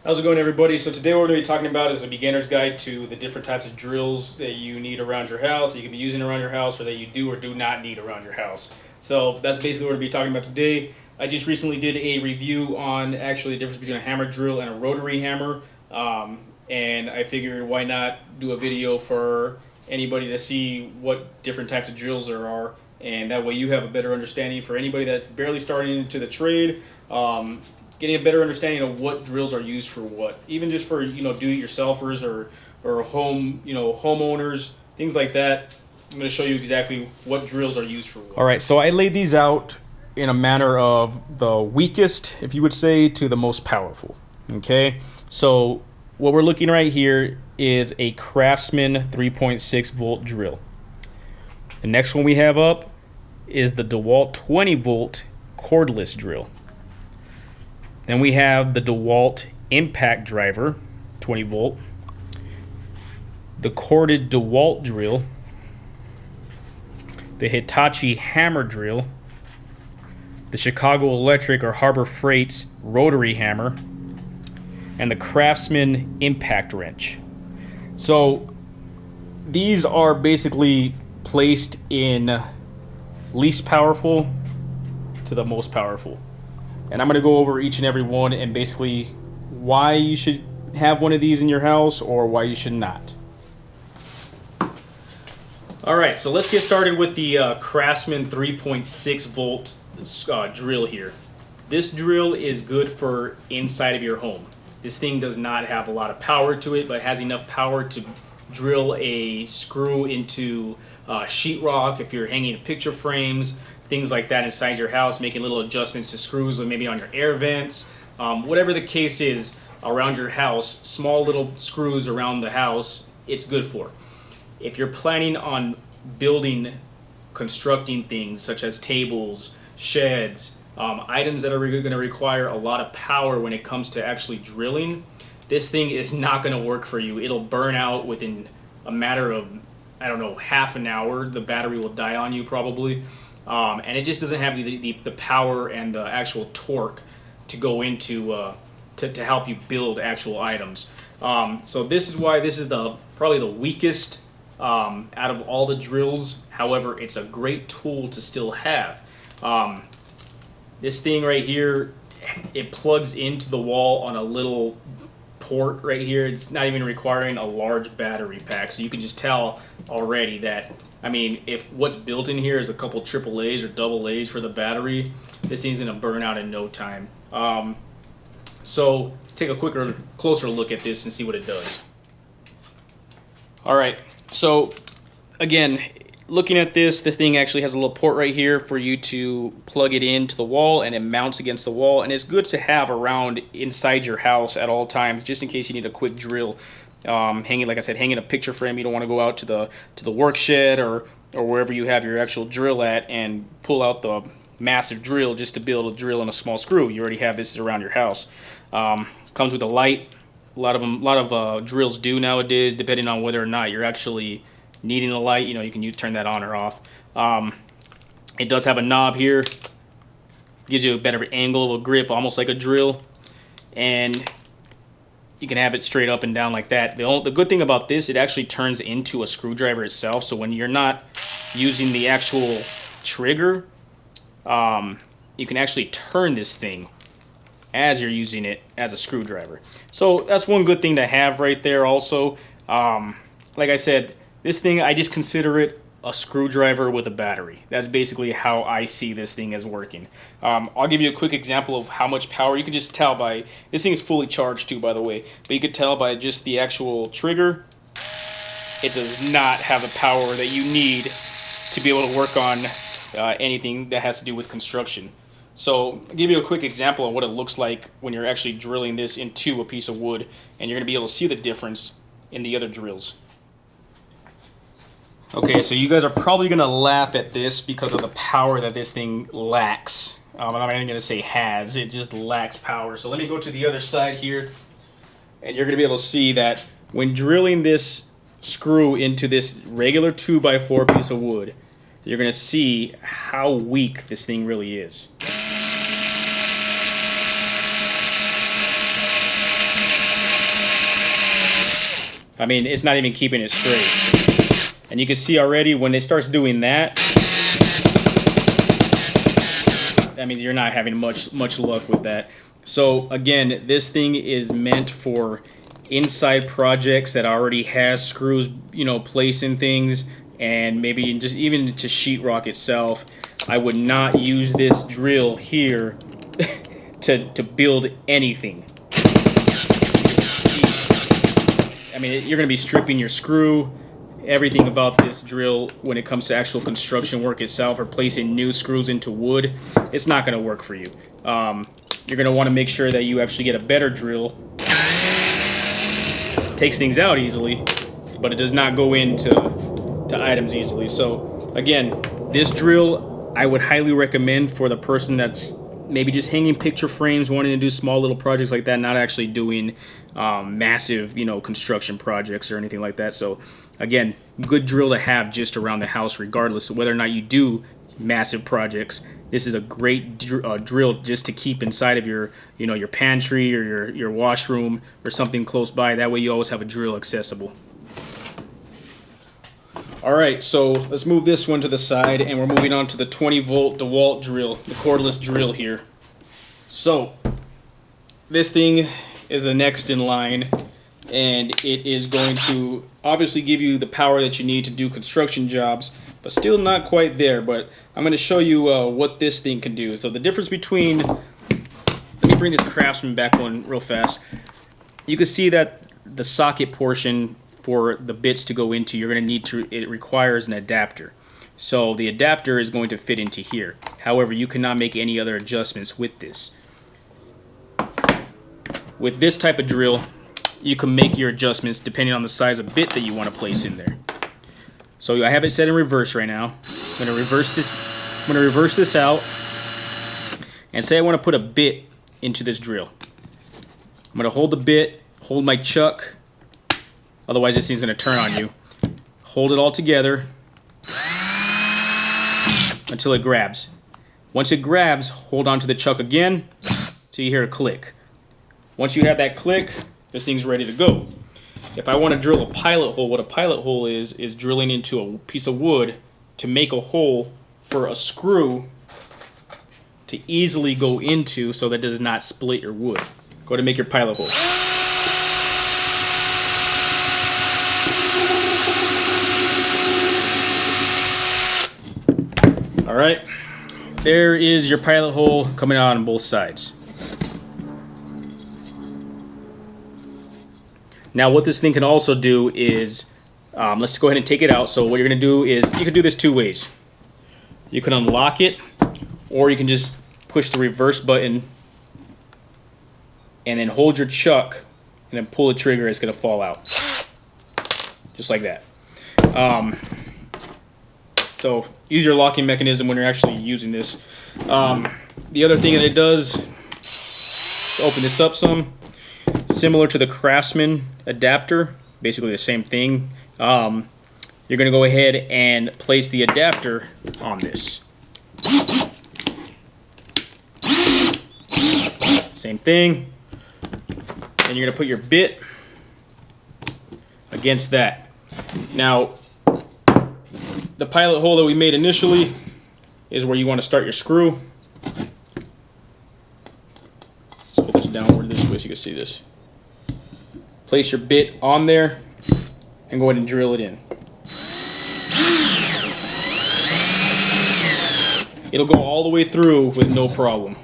How's it going, everybody? So today what we're going to be talking about is a beginner's guide to the different types of drills that you need around your house, that you can be using around your house, or that you do or do not need around your house. So that's basically what we're going to be talking about today. I just recently did a review on actually the difference between a hammer drill and a rotary hammer, and I figured why not do a video for anybody to see what different types of drills there are, and that way you have a better understanding for anybody that's barely starting into the trade. Getting a better understanding of what drills are used for what, even just for do-it-yourselfers or home homeowners, things like that. I'm going to show you exactly what drills are used for what. All right, so I laid these out in a manner of the weakest, if you would say, to the most powerful. Okay, so what we're looking right here is a Craftsman 3.6 volt drill. The next one we have up is the DeWalt 20 volt cordless drill. Then we have the DeWalt impact driver, 20 volt, the corded DeWalt drill, the Hitachi hammer drill, the Chicago Electric or Harbor Freight's rotary hammer, and the Craftsman impact wrench. So these are basically placed in least powerful to the most powerful. And I'm going to go over each and every one and basically why you should have one of these in your house or why you should not. Alright, so let's get started with the Craftsman 3.6 volt drill here. This drill is good for inside of your home. This thing does not have a lot of power to it, but it has enough power to drill a screw into sheetrock if you're hanging picture frames, things like that inside your house, making little adjustments to screws or maybe on your air vents. Whatever the case is around your house, small little screws around the house, it's good for. If you're planning on constructing things such as tables, sheds, items that are going to require a lot of power when it comes to actually drilling, this thing is not going to work for you. It'll burn out within a matter of, I don't know, half an hour. The battery will die on you probably. And it just doesn't have the power and the actual torque to go into to help you build actual items. So this is why this is probably the weakest out of all the drills. However, it's a great tool to still have. This thing right here, it plugs into the wall on a little port right here. It's not even requiring a large battery pack, so you can just tell already that, I mean, if what's built in here is a couple AAAs or double A's for the battery, this thing's going to burn out in no time. So let's take a closer look at this and see what it does. Alright, so again, looking at this thing actually has a little port right here for you to plug it into the wall, and it mounts against the wall, and it's good to have around inside your house at all times just in case you need a quick drill. Hanging, like I said, hanging a picture frame. You don't want to go out to the work shed or wherever you have your actual drill at and pull out the massive drill just to be able to drill in a small screw. You already have this around your house. Comes with a light. A lot of drills do nowadays, depending on whether or not you're actually needing a light. You can turn that on or off. It does have a knob here. Gives you a better angle of a grip, almost like a drill, and you can have it straight up and down like that. The good thing about this, it actually turns into a screwdriver itself. So when you're not using the actual trigger, you can actually turn this thing as you're using it as a screwdriver. So that's one good thing to have right there also. Like I said, this thing, I just consider it a screwdriver with a battery. That's basically how I see this thing as working. I'll give you a quick example of how much power. You can just tell by, this thing is fully charged too, by the way, but you could tell by just the actual trigger, it does not have the power that you need to be able to work on anything that has to do with construction. So I'll give you a quick example of what it looks like when you're actually drilling this into a piece of wood, and you're going to be able to see the difference in the other drills. Okay, so you guys are probably going to laugh at this because of the power that this thing lacks. I'm not even going to say has, it just lacks power. So let me go to the other side here, and you're going to be able to see that when drilling this screw into this regular 2x4 piece of wood, you're going to see how weak this thing really is. I mean, it's not even keeping it straight. And you can see already when it starts doing that, that means you're not having much luck with that. So again, this thing is meant for inside projects that already has screws, you know, placing things, and maybe just even to sheetrock itself. I would not use this drill here to build anything. I mean, you're going to be stripping your screw, everything about this drill when it comes to actual construction work itself, or placing new screws into wood. It's not going to work for you. You're going to want to make sure that you actually get a better drill. It takes things out easily, but it does not go into items easily. So again, this drill I would highly recommend for the person that's maybe just hanging picture frames, wanting to do small little projects like that, not actually doing massive, you know, construction projects or anything like that. So again, good drill to have just around the house, regardless of whether or not you do massive projects. This is a great drill just to keep inside of your, you know, your pantry or your washroom or something close by. That way you always have a drill accessible. Alright, so let's move this one to the side, and we're moving on to the 20-volt DeWalt drill, the cordless drill here. So, this thing is the next in line, and it is going to obviously give you the power that you need to do construction jobs, but still not quite there. But I'm going to show you what this thing can do. So the difference between, let me bring this Craftsman back one real fast. You can see that the socket portion for the bits to go into, you're going to need to, it requires an adapter. So the adapter is going to fit into here. However, you cannot make any other adjustments with this. With this type of drill, you can make your adjustments depending on the size of bit that you want to place in there. So I have it set in reverse right now. I'm going to reverse this. I'm going to reverse this out, and say I want to put a bit into this drill. I'm going to hold the bit, hold my chuck. Otherwise, this thing's going to turn on you. Hold it all together until it grabs. Once it grabs, hold on to the chuck again till you hear a click. Once you have that click, this thing's ready to go. If I want to drill a pilot hole, what a pilot hole is drilling into a piece of wood to make a hole for a screw to easily go into so that it does not split your wood. Go to make your pilot hole. Alright, there is your pilot hole coming out on both sides. Now what this thing can also do is, let's go ahead and take it out. So what you're going to do is, you can do this two ways. You can unlock it, or you can just push the reverse button and then hold your chuck and then pull the trigger. It's going to fall out. Just like that. So use your locking mechanism when you're actually using this. The other thing that it does is open this up some. Similar to the Craftsman adapter, basically the same thing. You're going to go ahead and place the adapter on this. Same thing. And you're going to put your bit against that. Now, the pilot hole that we made initially is where you want to start your screw. Let's put this downward this way so you can see this. Place your bit on there and go ahead and drill it in. It'll go all the way through with no problem.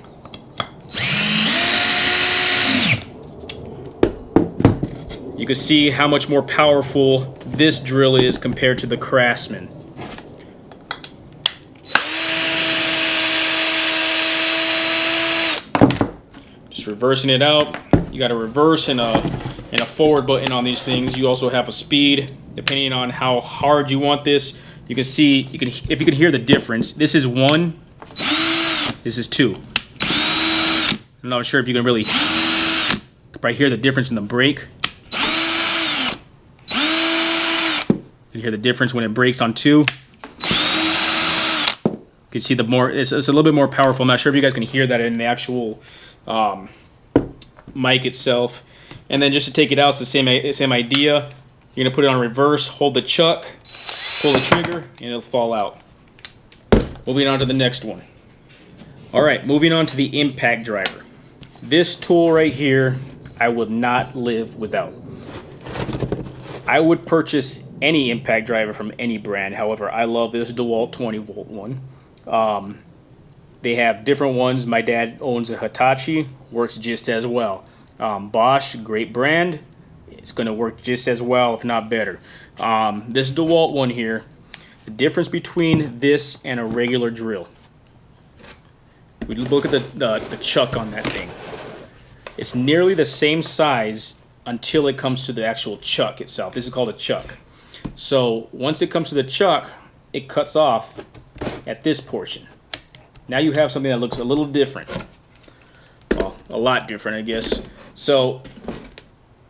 You can see how much more powerful this drill is compared to the Craftsman. Just reversing it out. You got a reverse and a forward button on these things. You also have a speed depending on how hard you want this. You can see, if you can hear the difference. This is 1, this is 2. I'm not sure if you can really probably hear the difference in the brake. You can hear the difference when it brakes on 2. You can see the more, it's a little bit more powerful. I'm not sure if you guys can hear that in the actual mic itself. And then just to take it out, it's the same idea. You're going to put it on reverse, hold the chuck, pull the trigger, and it'll fall out. Moving on to the next one. Alright, moving on to the impact driver. This tool right here, I would not live without. I would purchase any impact driver from any brand. However, I love this DeWalt 20-volt one. They have different ones. My dad owns a Hitachi, works just as well. Bosch, great brand. It's going to work just as well, if not better. This DeWalt one here, the difference between this and a regular drill. We look at the chuck on that thing. It's nearly the same size until it comes to the actual chuck itself. This is called a chuck. So once it comes to the chuck, it cuts off at this portion. Now you have something that looks a little different. Well, a lot different, I guess. So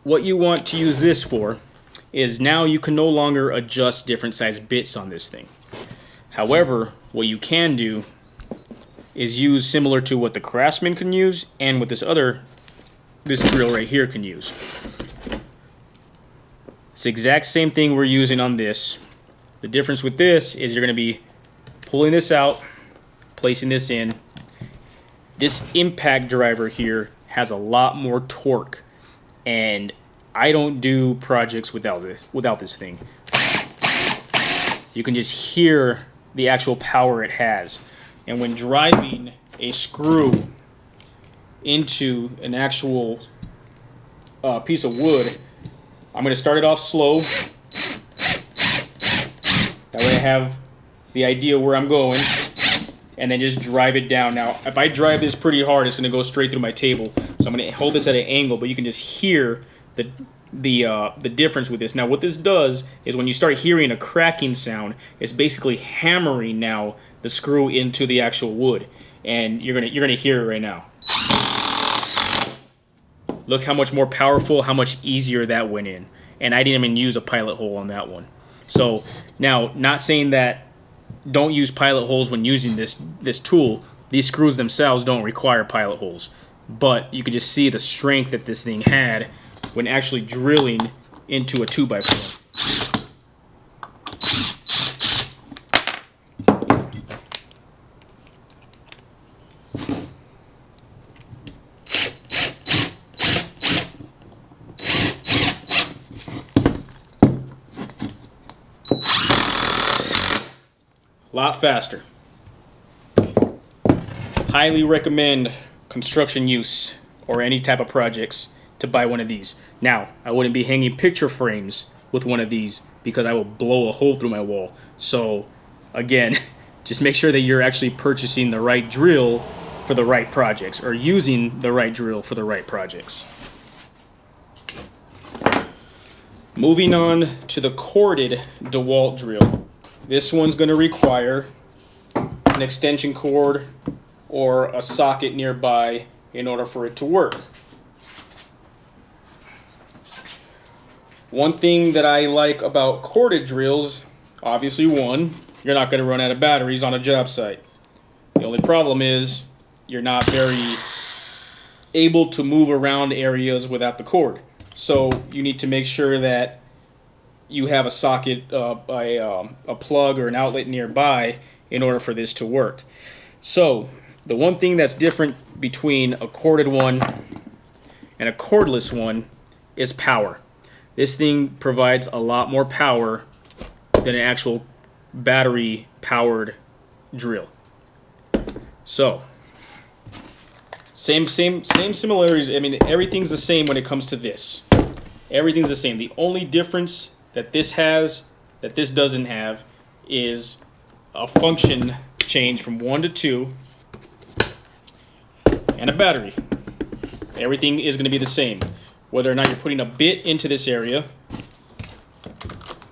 what you want to use this for is now you can no longer adjust different size bits on this thing. However, what you can do is use similar to what the Craftsman can use and what this drill right here can use. It's the exact same thing we're using on this. The difference with this is you're going to be pulling this out, placing this in. This impact driver here has a lot more torque, and I don't do projects without this thing. You can just hear the actual power it has. And when driving a screw into an actual piece of wood, I'm going to start it off slow. That way I have the idea where I'm going, and then just drive it down. Now, if I drive this pretty hard, it's going to go straight through my table. So I'm going to hold this at an angle, but you can just hear the difference with this. Now, what this does is when you start hearing a cracking sound, it's basically hammering now the screw into the actual wood, and you're gonna hear it right now. Look how much more powerful, how much easier that went in. And I didn't even use a pilot hole on that one. So now, not saying that don't use pilot holes when using this tool. These screws themselves don't require pilot holes. But you could just see the strength that this thing had when actually drilling into a 2x4. A lot faster. Highly recommend construction use or any type of projects to buy one of these. Now, I wouldn't be hanging picture frames with one of these because I will blow a hole through my wall. So again, just make sure that you're actually purchasing the right drill for the right projects, or using the right drill for the right projects. Moving on to the corded DeWalt drill. This one's going to require an extension cord or a socket nearby in order for it to work. One thing that I like about corded drills, obviously one, you're not going to run out of batteries on a job site. The only problem is you're not very able to move around areas without the cord. So you need to make sure that you have a socket, a plug or an outlet nearby in order for this to work. So the one thing that's different between a corded one and a cordless one is power. This thing provides a lot more power than an actual battery powered drill. So same similarities. I mean, everything's the same when it comes to this. Everything's the same. The only difference that this has, that this doesn't have, is a function change from 1 to 2 and a battery. Everything is going to be the same. Whether or not you're putting a bit into this area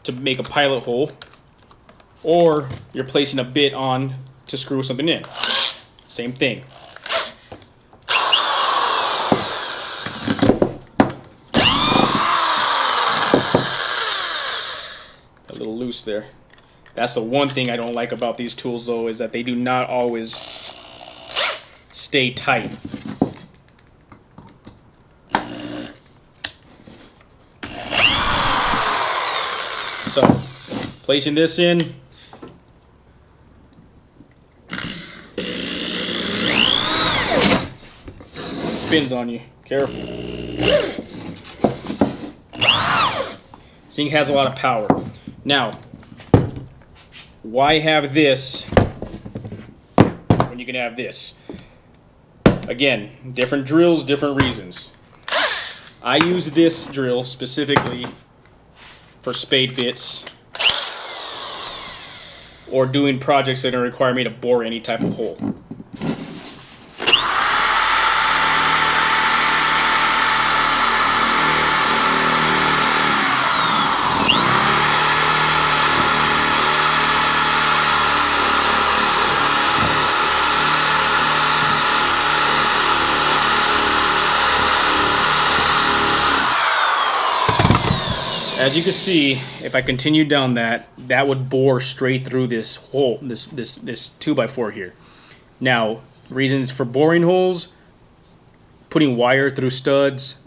to make a pilot hole, or you're placing a bit on to screw something in. Same thing. A little loose there. That's the one thing I don't like about these tools, though, is that they do not always stay tight. So, placing this in. It spins on you. Careful. This thing has a lot of power. Now, why have this when you can have this? Again, different drills, different reasons. I use this drill specifically for spade bits or doing projects that require me to bore any type of hole. As you can see, if I continue down that would bore straight through this hole, this 2x4 here. Now, reasons for boring holes: putting wire through studs,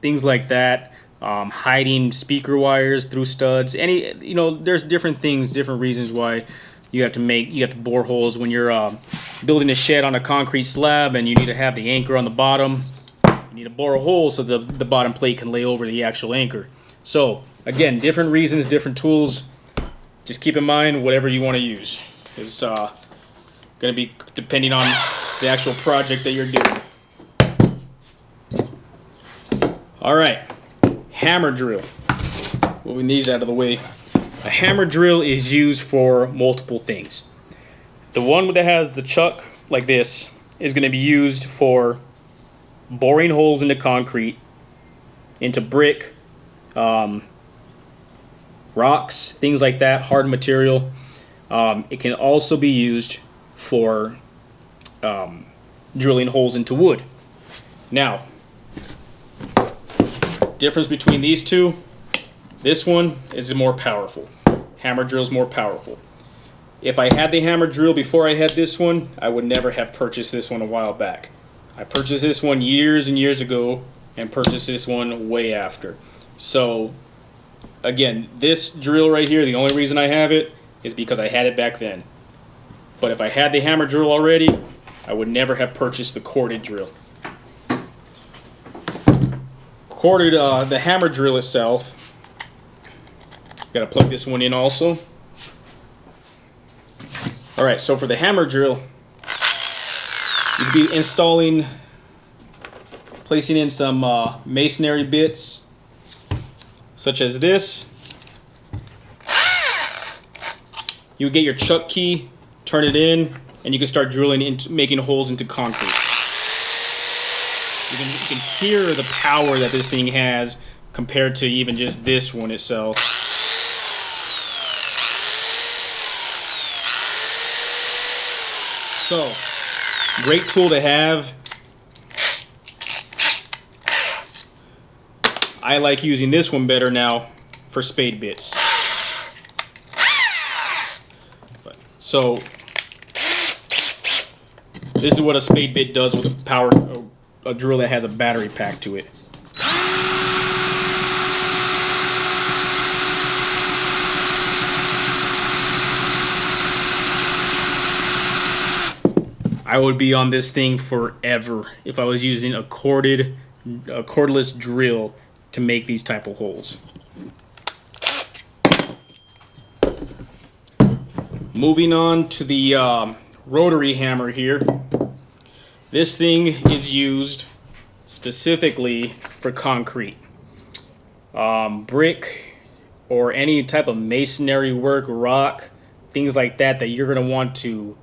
things like that, hiding speaker wires through studs. There's different things, different reasons why you have to bore holes when you're building a shed on a concrete slab and you need to have the anchor on the bottom. You need to bore a hole so the bottom plate can lay over the actual anchor. So, again, different reasons, different tools. Just keep in mind whatever you want to use. It's going to be depending on the actual project that you're doing. Alright, hammer drill. Moving these out of the way. A hammer drill is used for multiple things. The one that has the chuck like this is going to be used for boring holes into concrete, into brick, rocks, things like that, hard material. It can also be used for drilling holes into wood. Now, difference between these two: this one is more powerful. Hammer drill is more powerful. If I had the hammer drill before I had this one, I would never have purchased this one a while back. I purchased this one years and years ago and purchased this one way after. So, again, this drill right here, the only reason I have it is because I had it back then. But if I had the hammer drill already, I would never have purchased the corded drill. Corded, the hammer drill itself, gotta plug this one in also. Alright, so for the hammer drill, you could be placing in some masonry bits, such as this. You get your chuck key, turn it in, and you can start drilling into making holes into concrete. You can hear the power that this thing has compared to even just this one itself. So, great tool to have. I like using this one better now for spade bits. So, this is what a spade bit does with a drill that has a battery pack to it. I would be on this thing forever if I was using a cordless drill to make these type of holes. Moving on to the rotary hammer here. This thing is used specifically for concrete, brick, or any type of masonry work, rock, things like that you're going to want to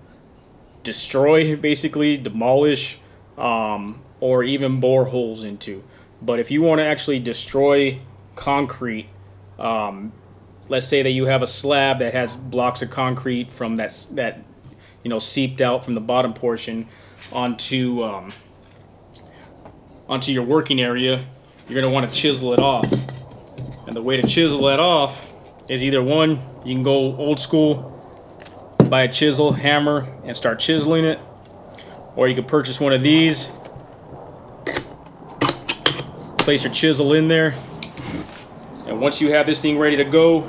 destroy, basically demolish, or even bore holes into. But if you want to actually destroy concrete, let's say that you have a slab that has blocks of concrete from that seeped out from the bottom portion onto your working area, you're going to want to chisel it off. And the way to chisel that off is either one, you can go old school, buy a chisel, hammer, and start chiseling it, or you could purchase one of these, place your chisel in there, and once you have this thing ready to go,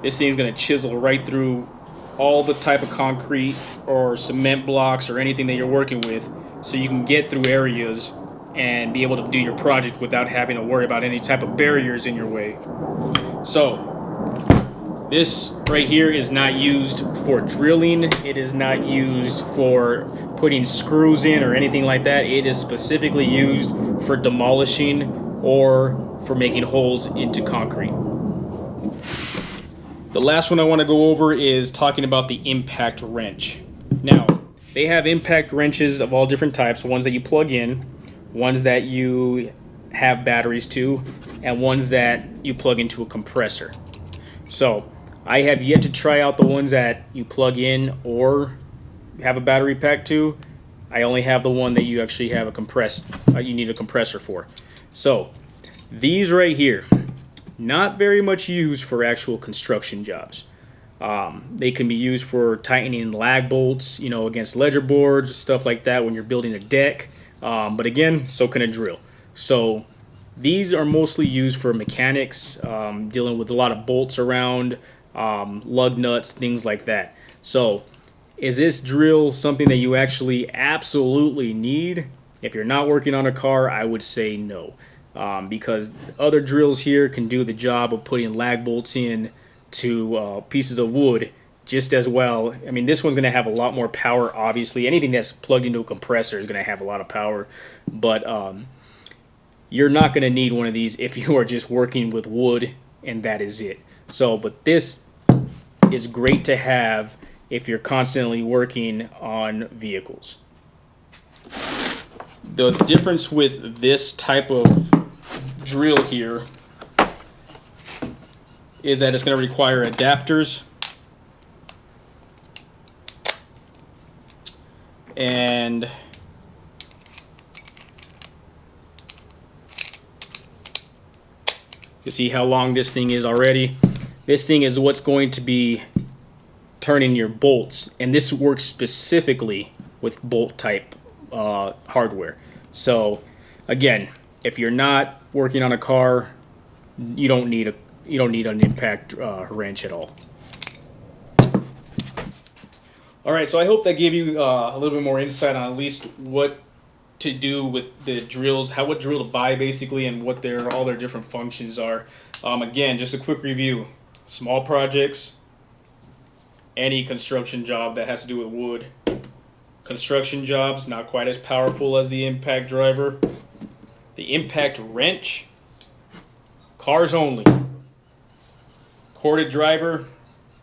this thing's going to chisel right through all the type of concrete or cement blocks or anything that you're working with, so you can get through areas and be able to do your project without having to worry about any type of barriers in your way. So this right here is not used for drilling. It is not used for putting screws in or anything like that. It is specifically used for demolishing or for making holes into concrete. The last one I want to go over is talking about the impact wrench. Now, they have impact wrenches of all different types, ones that you plug in, ones that you have batteries to, and ones that you plug into a compressor. So I have yet to try out the ones that you plug in or have a battery pack to. I only have the one that you actually have you need a compressor for. So these right here, not very much used for actual construction jobs. They can be used for tightening lag bolts, you know, against ledger boards, stuff like that when you're building a deck. But again, so can a drill. So these are mostly used for mechanics, dealing with a lot of bolts around, lug nuts, things like that. So is this drill something that you actually absolutely need? If you're not working on a car, I would say no. Because other drills here can do the job of putting lag bolts in to pieces of wood just as well. I mean, this one's going to have a lot more power, obviously. Anything that's plugged into a compressor is going to have a lot of power. But you're not going to need one of these if you are just working with wood and that is it. So, but this is great to have if you're constantly working on vehicles. The difference with this type of drill here is that it's going to require adapters, and you see how long this thing is already. This thing is what's going to be turning your bolts, and this works specifically with bolt type hardware. So again, if you're not working on a car, you don't need an impact wrench at all. All right, so I hope that gave you a little bit more insight on at least what to do with the drills, what drill to buy basically, and what all their different functions are. Again, just a quick review: small projects, any construction job that has to do with wood. Construction jobs, not quite as powerful as the impact driver. The impact wrench, cars only. Corded driver,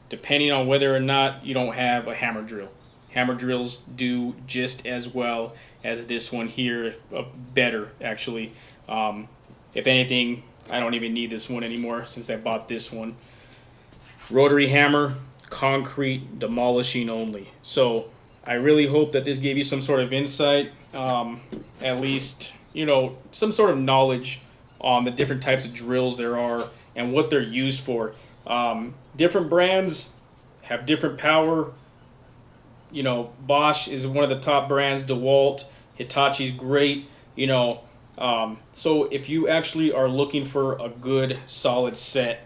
depending on whether or not you don't have a hammer drill. Hammer drills do just as well as this one here, better actually. If anything, I don't even need this one anymore since I bought this one. Rotary hammer, concrete, demolishing only. So I really hope that this gave you some sort of insight, at least, you know, some sort of knowledge on the different types of drills there are and what they're used for. Different brands have different power. You know, Bosch is one of the top brands, DeWalt, Hitachi's great, you know. So if you actually are looking for a good solid set,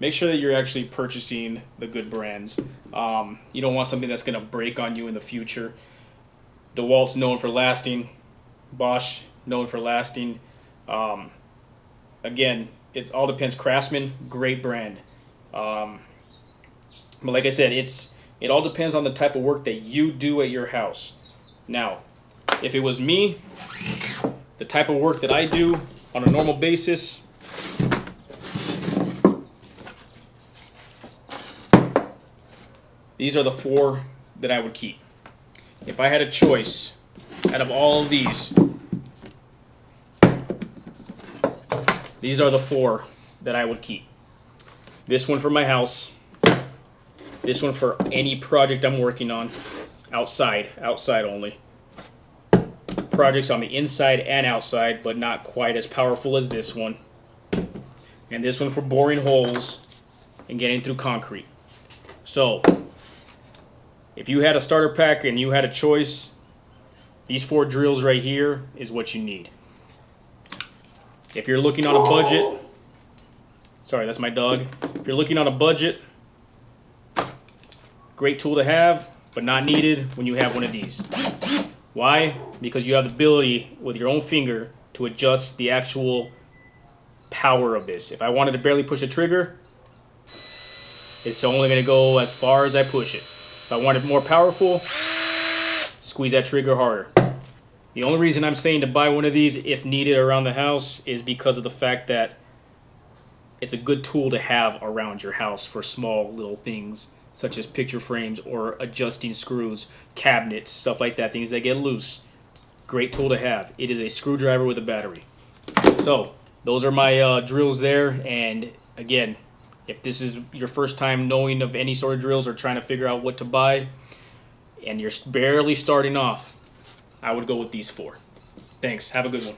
make sure that you're actually purchasing the good brands. You don't want something that's going to break on you in the future. DeWalt's known for lasting. Bosch, known for lasting. Again, it all depends. Craftsman, great brand. But like I said, it all depends on the type of work that you do at your house. Now, if it was me, the type of work that I do on a normal basis, these are the 4 that I would keep. If I had a choice out of all of these are the 4 that I would keep. This one for my house. This one for any project I'm working on. Outside only. Projects on the inside and outside, but not quite as powerful as this one. And this one for boring holes and getting through concrete. So, if you had a starter pack and you had a choice, these 4 drills right here is what you need. If you're looking on a budget, sorry, that's my dog. If you're looking on a budget, Great tool to have, but not needed when you have one of these. Why? Because you have the ability with your own finger to adjust the actual power of this. If I wanted to barely push a trigger, it's only going to go as far as I push it. If I want it more powerful, squeeze that trigger harder. The only reason I'm saying to buy one of these if needed around the house is because of the fact that it's a good tool to have around your house for small little things such as picture frames or adjusting screws, cabinets, stuff like that, things that get loose. Great tool to have. It is a screwdriver with a battery. So those are my drills there, and again, if this is your first time knowing of any sort of drills or trying to figure out what to buy and you're barely starting off, I would go with these 4. Thanks. Have a good one.